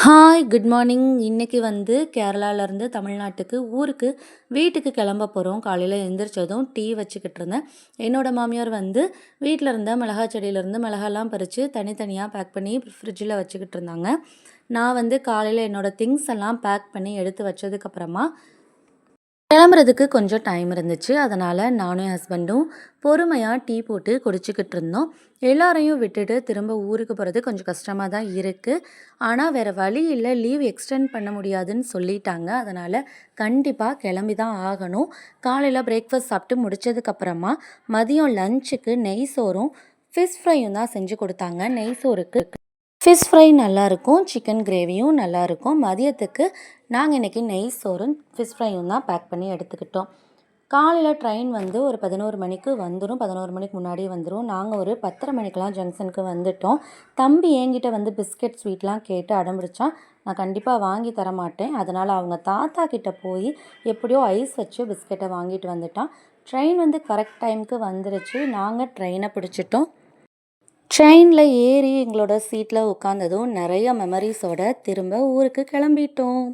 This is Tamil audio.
ஹாய்! Good morning. இன்னைக்கு கேரளாலருந்து தமிழ்நாட்டுக்கு ஊருக்கு வீட்டுக்கு கிளம்ப போகிறோம். காலையில் எந்திரிச்சதும் டீ வச்சுக்கிட்டு இருந்தேன். என்னோட மாமியார் வீட்டில் இருந்த மிளகா செடியிலேருந்து மிளகாலாம் பறித்து தனித்தனியாக பேக் பண்ணி ஃப்ரிட்ஜில் வச்சுக்கிட்டு இருந்தாங்க. நான் காலையில் என்னோடய திங்ஸ் எல்லாம் பேக் பண்ணி எடுத்து வச்சதுக்கப்புறமா கிளம்புறதுக்கு கொஞ்சம் டைம் இருந்துச்சு. அதனால் நானும் என் ஹஸ்பண்டும் பொறுமையாக டீ போட்டு குடிச்சிக்கிட்டு இருந்தோம். எல்லாரையும் விட்டுட்டு திரும்ப ஊருக்கு போகிறது கொஞ்சம் கஷ்டமாக தான் இருக்குது. ஆனால் வேறு வழி இல்லை, லீவ் எக்ஸ்டெண்ட் பண்ண முடியாதுன்னு சொல்லிட்டாங்க. அதனால் கண்டிப்பாக கிளம்பி தான் ஆகணும். காலையில் பிரேக்ஃபாஸ்ட் சாப்பிட்டு முடித்ததுக்கப்புறமா மதியம் லஞ்சுக்கு நெய் சோறும் ஃபிஷ் ஃப்ரையும் தான் செஞ்சு கொடுத்தாங்க. நெய் சோறுக்கு ஃபிஷ் ஃப்ரை நல்லாயிருக்கும், சிக்கன் கிரேவியும் நல்லாயிருக்கும். மதியத்துக்கு நாங்கள் இன்றைக்கி நெய் சோறும் ஃபிஷ் ஃப்ரையும் தான் பேக் பண்ணி எடுத்துக்கிட்டோம். காலையில் ட்ரெயின் ஒரு 11 மணிக்கு வந்துடும். 11 மணிக்கு முன்னாடி வந்துடும். நாங்கள் ஒரு 10:30 மணிக்கெலாம் ஜங்ஷனுக்கு வந்துட்டோம். தம்பி என்கிட்ட பிஸ்கெட் ஸ்வீட்லாம் கேட்டு அடம்பிடிச்சான். நான் கண்டிப்பாக வாங்கி தரமாட்டேன். அதனால் அவங்க தாத்தா கிட்டே போய் எப்படியோ ஐஸ் வச்சு பிஸ்கெட்டை வாங்கிட்டு வந்துட்டான். ட்ரெயின் கரெக்ட் டைமுக்கு வந்துருச்சு. நாங்கள் ட்ரெயினை பிடிச்சிட்டோம். ட்ரெயினில் ஏறி எங்களோட சீட்டில் உட்காந்ததும் நிறைய மெமரிஸோட திரும்ப ஊருக்கு கிளம்பிட்டோம்.